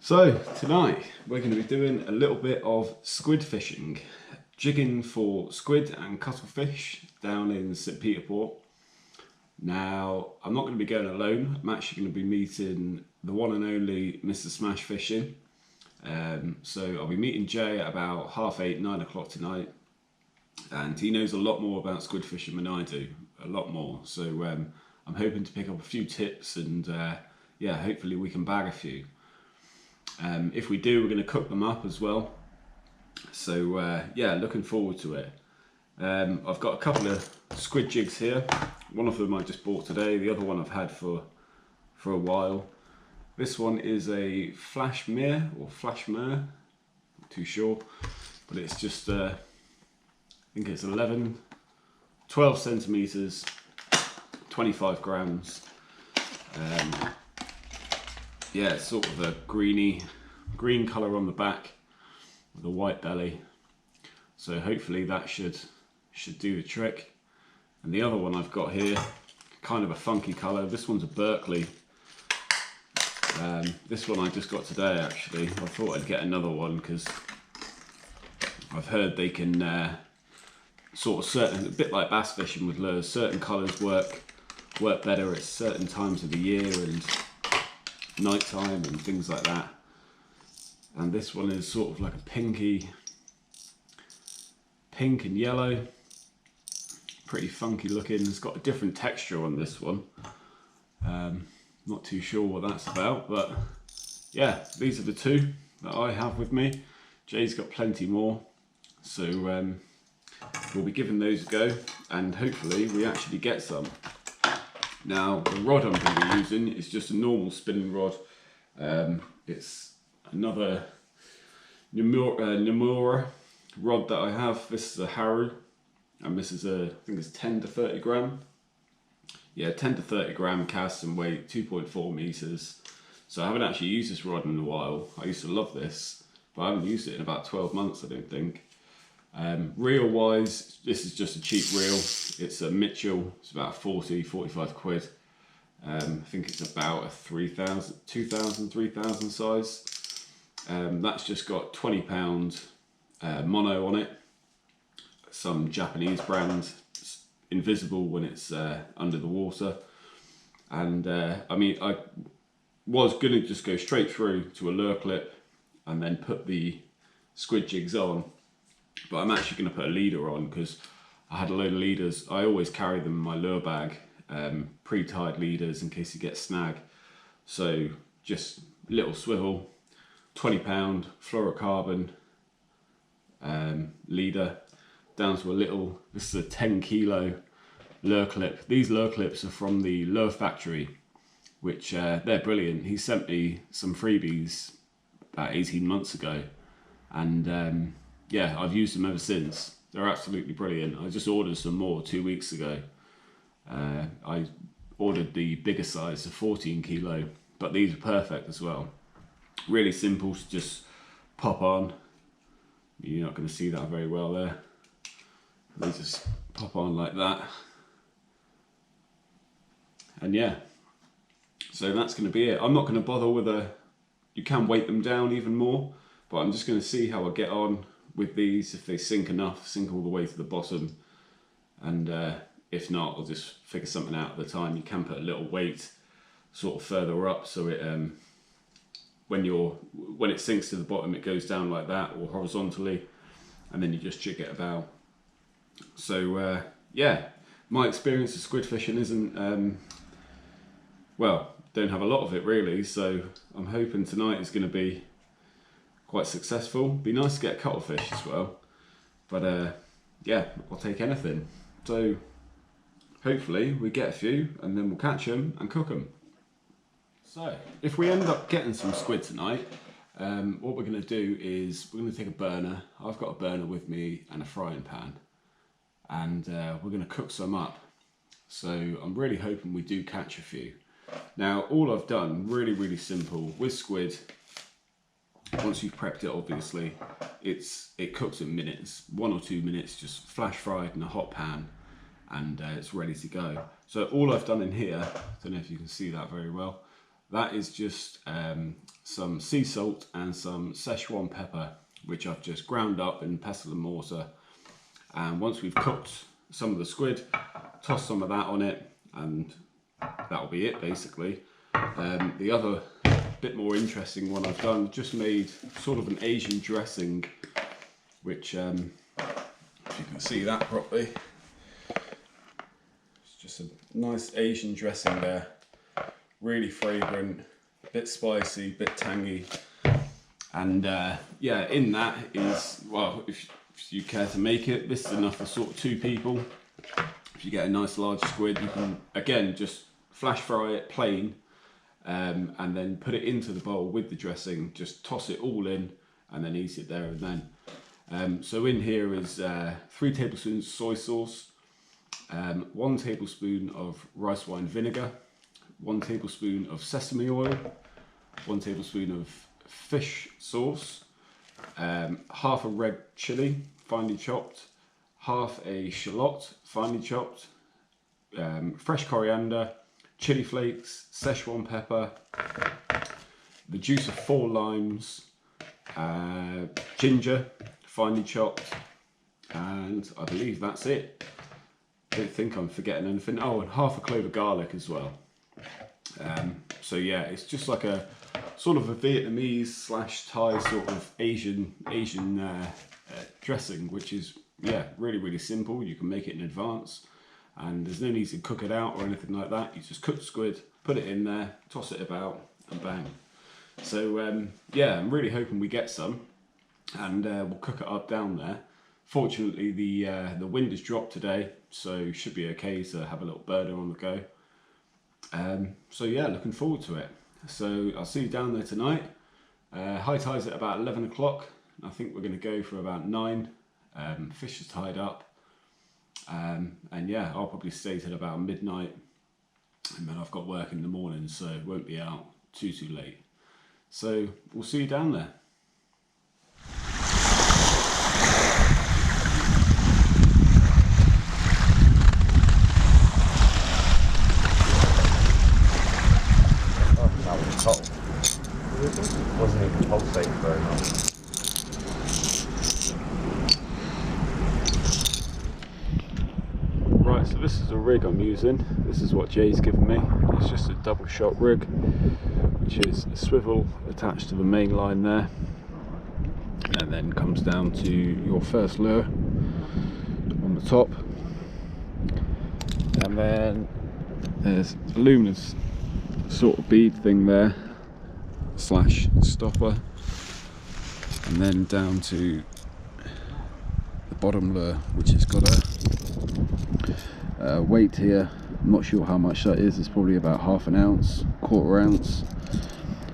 So tonight we're going to be doing a little bit of squid fishing, jigging for squid and cuttlefish down in St Peter Port. Now I'm not going to be going alone. I'm actually going to be meeting the one and only Mr Smash Fishing. So I'll be meeting Jay at about 8:30, 9 o'clock tonight, and he knows a lot more about squid fishing than I do, a lot more. So I'm hoping to pick up a few tips and yeah, hopefully we can bag a few. If we do, we're going to cook them up as well. So yeah, looking forward to it. I've got a couple of squid jigs here. One of them I just bought today. The other one I've had for a while. This one is a flashmere or flashmere, not too sure, but it's just I think it's 12 centimeters, 25 grams. Yeah, it's sort of a green colour on the back with a white belly. So hopefully that should do the trick. And the other one I've got here, kind of a funky colour. This one's a Berkeley. This one I just got today actually. I thought I'd get another one because I've heard they can sort of a bit like bass fishing with lures, certain colours work better at certain times of the year and nighttime and things like that. And this one is sort of like a pink and yellow, pretty funky looking. It's got a different texture on this one. Not too sure what that's about, but yeah, these are the two that I have with me. Jay's got plenty more, so we'll be giving those a go and hopefully we actually get some. Now the rod I'm going to be using is just a normal spinning rod. It's another Nomura rod that I have. This is a Haru, and this is I think it's 10 to 30 gram. Yeah, 10 to 30 gram cast and weight, 2.4 meters. So I haven't actually used this rod in a while. I used to love this, but I haven't used it in about 12 months, I don't think. Reel wise, this is just a cheap reel. It's a Mitchell. It's about 45 quid. I think it's about a 3,000 size. That's just got 20 pound mono on it. Some Japanese brand. It's invisible when it's under the water. And I mean, I was gonna just go straight through to a lure clip and then put the squid jigs on. But I'm actually going to put a leader on because I had a load of leaders. I always carry them in my lure bag, pre-tied leaders in case you get snag. So just a little swivel, 20 pound fluorocarbon leader down to a little, this is a 10 kilo lure clip. These lure clips are from the Lure Factory, which they're brilliant. He sent me some freebies about 18 months ago, and yeah, I've used them ever since. They're absolutely brilliant. I just ordered some more 2 weeks ago. I ordered the bigger size, the 14 kilo, but these are perfect as well. Really simple to just pop on. You're not going to see that very well there. They just pop on like that. And yeah, so that's going to be it. I'm not going to bother with you can weight them down even more, but I'm just going to see how I get on with these, if they sink enough, sink all the way to the bottom, and if not, I'll just figure something out at the time. You can put a little weight sort of further up, so it when it sinks to the bottom, it goes down like that, or horizontally, and then you just jig it about. So yeah, my experience of squid fishing isn't well, don't have a lot of it really, so I'm hoping tonight is going to be quite successful. Be nice to get a cuttlefish as well, but yeah, I'll take anything. So hopefully we get a few and then we'll catch them and cook them. So if we end up getting some squid tonight, what we're going to do is we're going to take a burner. I've got a burner with me and a frying pan, and we're going to cook some up. So I'm really hoping we do catch a few. Now all I've done, really simple with squid. Once you've prepped it, obviously, it cooks in minutes, 1 or 2 minutes, just flash fried in a hot pan, and it's ready to go. So all I've done in here, I don't know if you can see that very well, that is just some sea salt and some Szechuan pepper, which I've just ground up in pestle and mortar. And once we've cooked some of the squid, toss some of that on it, and that'll be it basically. The other bit more interesting one I've done, just made sort of an Asian dressing, which if you can see that properly, it's just a nice Asian dressing there, really fragrant, a bit spicy, a bit tangy, and yeah, in that is, well, if you care to make it, this is enough for sort of 2 people. If you get a nice large squid, you can again just flash fry it plain, and then put it into the bowl with the dressing, just toss it all in and then eat it there and then. So in here is 3 tablespoons soy sauce, 1 tablespoon of rice wine vinegar, 1 tablespoon of sesame oil, 1 tablespoon of fish sauce, half a red chilli finely chopped, half a shallot finely chopped, fresh coriander, chili flakes, Szechuan pepper, the juice of 4 limes, ginger finely chopped, and I believe that's it. I don't think I'm forgetting anything. Oh, and half a clove of garlic as well. So yeah, it's just like a sort of a Vietnamese / Thai sort of Asian dressing, which is, yeah, really simple. You can make it in advance, and there's no need to cook it out or anything like that. You just cook the squid, put it in there, toss it about, and bang. So yeah, I'm really hoping we get some, and we'll cook it up down there. Fortunately, the wind has dropped today, so should be okay to have a little burner on the go. So yeah, looking forward to it. So I'll see you down there tonight. High tide's at about 11 o'clock. I think we're going to go for about 9. Fish is tied up. And yeah, I'll probably stay till about midnight. And then I've got work in the morning, so it won't be out too late. So we'll see you down there. Wasn't even pulsating very much. Right, so this is a rig I'm using. This is what Jay's given me. It's just a double shot rig, which is a swivel attached to the main line there, and then comes down to your first lure on the top, and then there's a luminous sort of bead thing there / stopper, and then down to the bottom lure, which has got a weight here. I'm not sure how much that is. It's probably about ½ an ounce, ¼ ounce,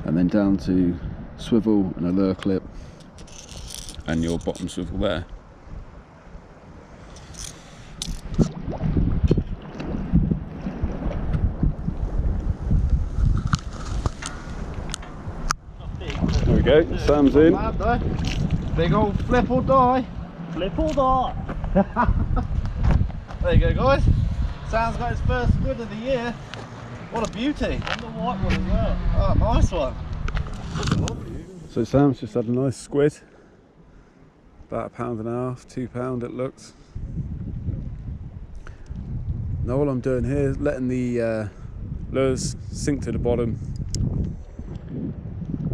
and then down to swivel and a lure clip, and your bottom swivel there. There we go, Sam's in. Big old flip or die. Flip or die. There you go, guys. Sam's got his first squid of the year. What a beauty. And the white one as well. Oh, nice one. So Sam's just had a nice squid. About £1.5, £2 it looks. Now all I'm doing here is letting the lures sink to the bottom,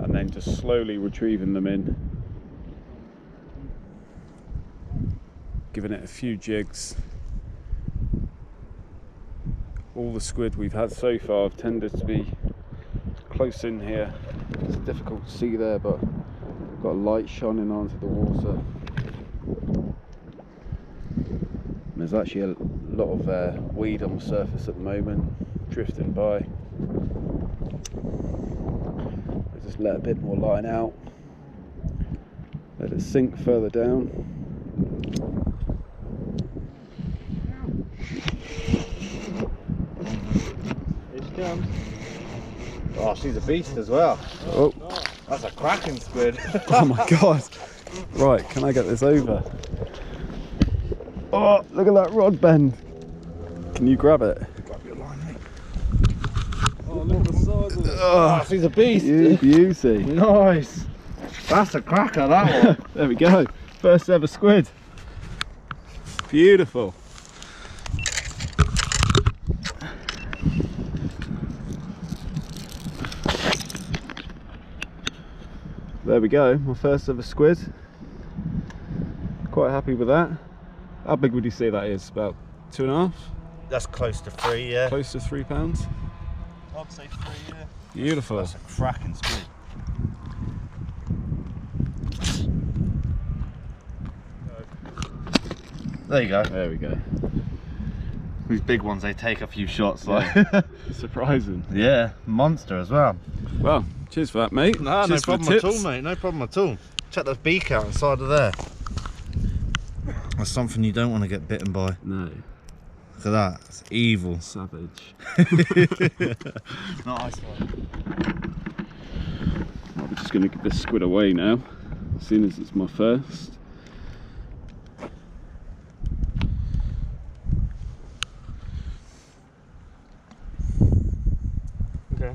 and then just slowly retrieving them in, giving it a few jigs. All the squid we've had so far have tended to be close in here. It's difficult to see there, but we've got a light shining onto the water. And there's actually a lot of weed on the surface at the moment, drifting by. I'll just let a bit more line out, let it sink further down. Oh, she's a beast as well. Oh, That's a cracking squid. oh my god. Right, can I get this over? Oh, look at that rod bend. Can you grab it? Grab your line, mate. Oh, look at the size of it. Oh, he's a beast. You beauty. Nice. That's a cracker, that one. There we go. First ever squid. Beautiful. There we go, my first ever squid. Quite happy with that. How big would you say that is? About 2.5? That's close to 3, yeah. Close to 3 pounds? I'd say 3, yeah. Beautiful. That's a cracking squid. There you go. There we go. These big ones, they take a few shots. Like. Surprising. Yeah, monster as well. Well, cheers for that, mate. No, Cheers no for the problem at tips. all, mate. No problem at all. Check that beak out inside of there. That's something you don't want to get bitten by. No. Look at that. It's evil. Savage. Nice one. I'm just going to give this squid away now, as soon as it's my first. Okay.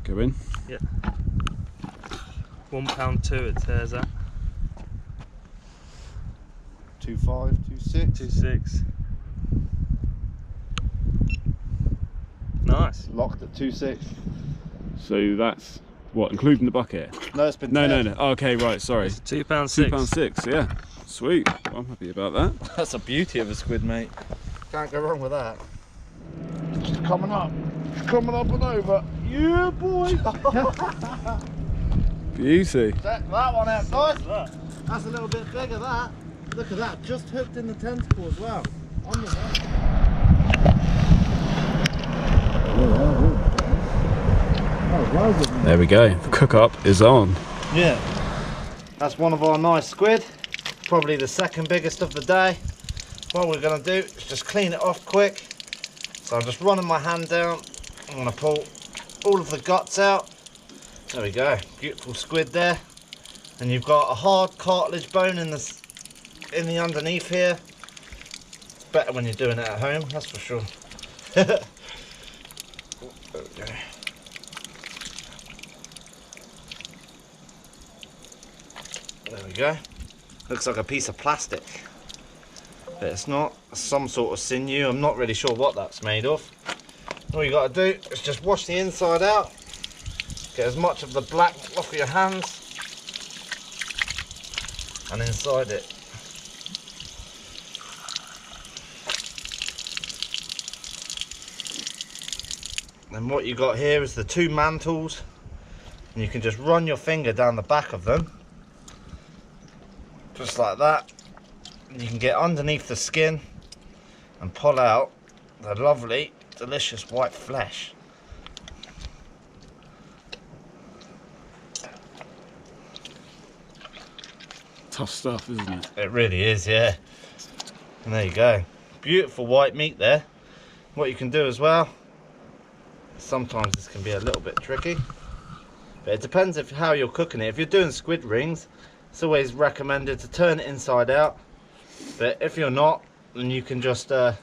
Go in. Yeah. £1.2 it says that. 2.5, 2.6. 2.6. Nice. Locked at 2.6. So that's what, including the bucket? No, it's been No, no, dead. no. Oh, okay, right. Sorry. £2.6. £2.6. Yeah. Sweet. Well, I'm happy about that. That's a beauty of a squid, mate. Can't go wrong with that. It's coming up. It's coming up and over. Yeah, boy. Beauty. Check that one out, guys. That's a little bit bigger, that. Look at that. Just hooked in the tentacle as well. On the net. There we go. Cook up is on. Yeah. That's one of our nice squid. Probably the second biggest of the day. What we're going to do is just clean it off quick. So I'm just running my hand down. I'm going to pull all of the guts out. There we go. Beautiful squid there. And you've got a hard cartilage bone in the underneath here. It's better when you're doing it at home, that's for sure. There we go. There we go. Looks like a piece of plastic, but it's not. It's some sort of sinew. I'm not really sure what that's made of. All you got to do is just wash the inside out. Get as much of the black off of your hands and inside it. And what you got here is the two mantles, and you can just run your finger down the back of them. Just like that. You can get underneath the skin and pull out the lovely, delicious white flesh. Tough stuff, isn't it? It really is, yeah. And there you go. Beautiful white meat there. What you can do as well, sometimes this can be a little bit tricky, but it depends how you're cooking it. If you're doing squid rings, it's always recommended to turn it inside out, but if you're not, then you can just cut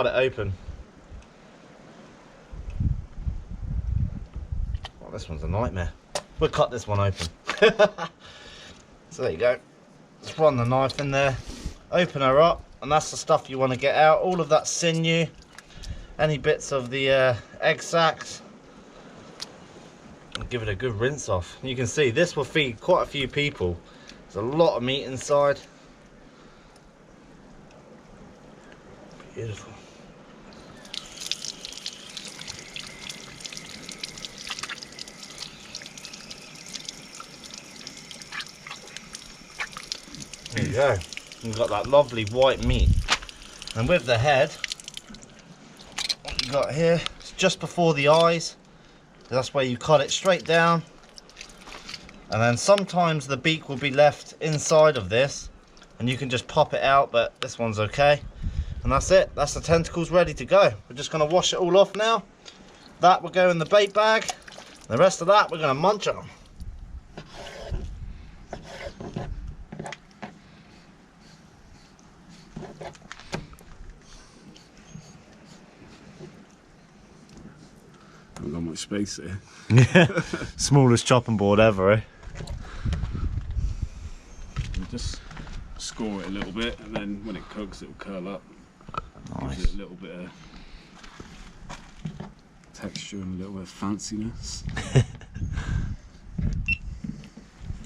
it open. Oh, this one's a nightmare. We'll cut this one open. So there you go. Just run the knife in there, open her up, and that's the stuff you want to get out. All of that sinew, any bits of the egg sacs. Give it a good rinse off. You can see this will feed quite a few people. There's a lot of meat inside. Beautiful. There you go. You've got that lovely white meat. And with the head, what you got here is just before the eyes. That's where you cut it straight down, and then sometimes the beak will be left inside of this and you can just pop it out, but this one's okay. And that's it. That's the tentacles ready to go. We're just going to wash it all off now. That will go in the bait bag. The rest of that we're going to munch on. Haven't got much space here. Yeah. Smallest chopping board ever, eh? And just score it a little bit, and then when it cooks, it'll curl up. Nice. Gives it a little bit of texture and a little bit of fanciness.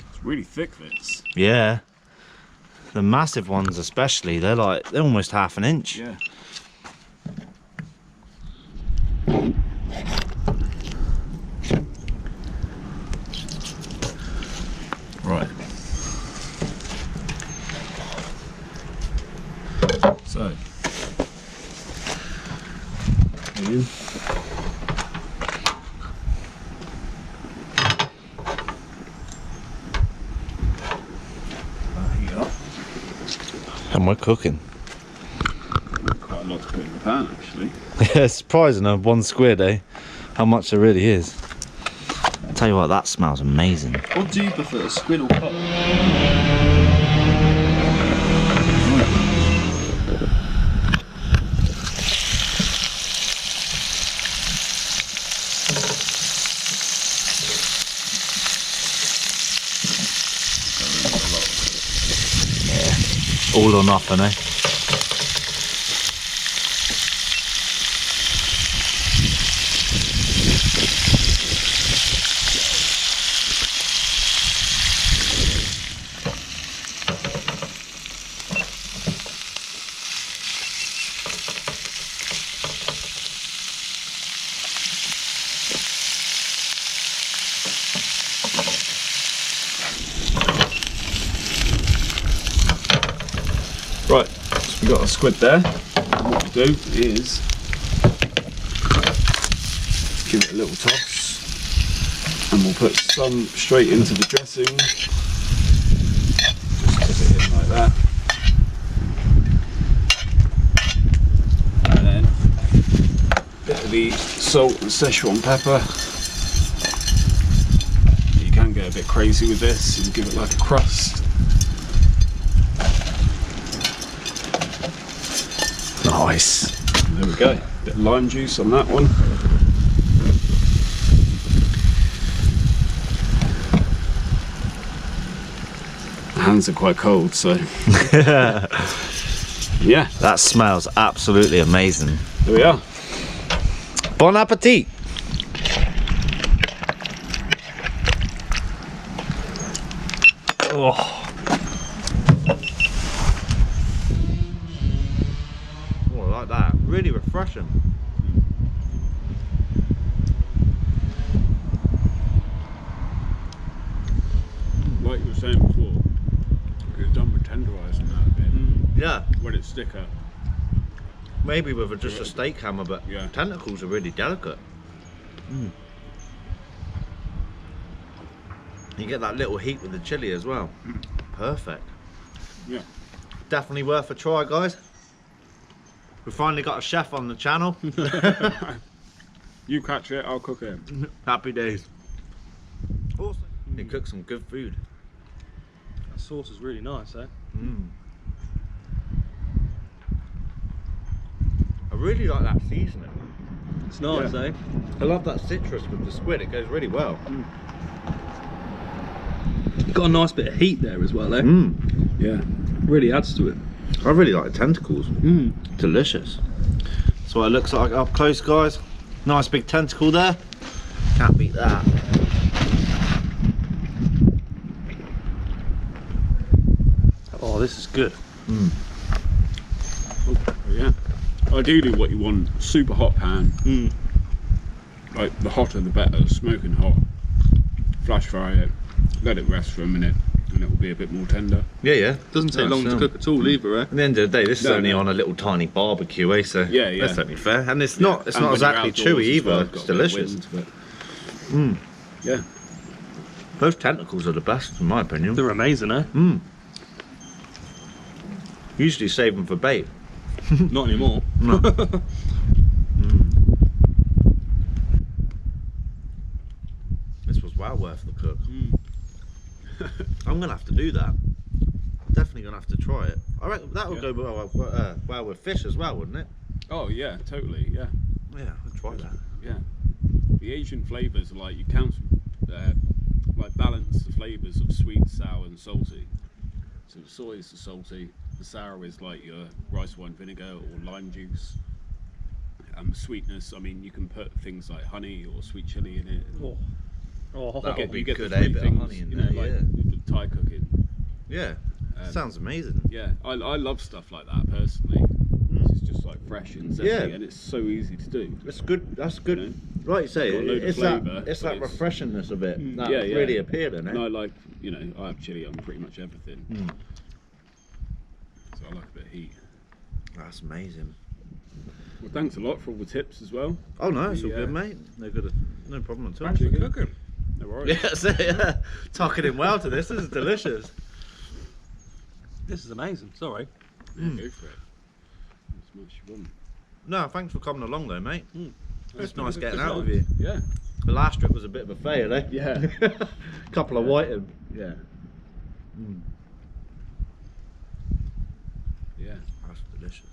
It's really thick, this. Yeah. The massive ones especially, they're almost half an inch. Yeah. Right. So. In. Heat up. And we're cooking. Quite a lot to put in the pan, actually. Yeah, it's surprising on one squid, eh? How much there really is. I'll tell you what, that smells amazing. What do you prefer, squid or cod? All or nothing, eh? Right, so we've got a squid there. And what we do is give it a little toss, and we'll put some straight into the dressing. Just tip it in like that. And then a bit of the salt and Szechuan pepper. You can get a bit crazy with this and give it like a crust. Nice. There we go. Bit of lime juice on that one. My hands are quite cold, so yeah, That smells absolutely amazing. there we are. Bon appetit. Oh. Oh, I like that. Really refreshing. Like you were saying before, it's done with tenderising that a bit. Yeah. When it's thicker. Maybe with just a steak hammer, but Yeah. tentacles are really delicate. You get that little heat with the chili as well. Perfect. Yeah. Definitely worth a try, guys. We finally got a chef on the channel. You catch it, I'll cook it. Happy days. Awesome. You cook some good food. That sauce is really nice, eh? I really like that seasoning. It's nice, eh? I love that citrus with the squid. It goes really well. Got a nice bit of heat there as well, eh? Yeah. Really adds to it. I really like the tentacles. Delicious. That's what it looks like up close, guys. Nice big tentacle there. Can't beat that. Oh, this is good. Oh, yeah. Ideally what you want, super hot pan. Like the hotter the better, smoking hot. Flash fry it, let it rest for a minute, and it will be a bit more tender. Yeah, yeah. Doesn't take long to cook at all either, eh? At the end of the day, this is No, only no. on a little tiny barbecue, eh? So Yeah, yeah. that's totally fair. And it's not, it's And not when you're exactly outdoors chewy as well, either. it's It's got a bit of delicious. wind, but yeah. Those tentacles are the best, in my opinion. They're amazing, eh? Usually save them for bait. Not anymore. This was well worth the cook. I'm gonna have to do that. Definitely gonna have to try it. I reckon that would Yeah. go well with fish as well, wouldn't it? Oh yeah, totally, yeah. Yeah, I'll try that. Yeah. But the Asian flavours are like you count, like balance the flavours of sweet, sour, and salty. So the soy is the salty, the sour is like your rice wine vinegar or lime juice. And the sweetness, I mean, you can put things like honey or sweet chili in it. Oh. Oh, That would be You get good, the three bit of things, honey in you know, there, like yeah. with the Thai cooking. Yeah, sounds amazing. Yeah, I love stuff like that personally. It's just like fresh and zesty, Yeah. and it's so easy to do. It's good. That's good. You know? Like you say, Got a load of it's flavour, that but it's- refreshingness of it. That's yeah, yeah. really appealing. And Eh? I like, you know, I have chili on pretty much everything. So I like a bit of heat. That's amazing. Well, thanks a lot for all the tips as well. Oh no, it's all Yeah. good, mate. No problem at all. Thanks for cooking. No worries. Yeah, that's it, yeah. Tucking in well to this. This is delicious. This is amazing. Sorry. Yeah, go for it. As much as you want. No, thanks for coming along though, mate. It's nice Good getting out times. with you. Yeah. The last trip was a bit of a fail, eh? Yeah. Couple of white. Yeah. Mm. Yeah. That's delicious.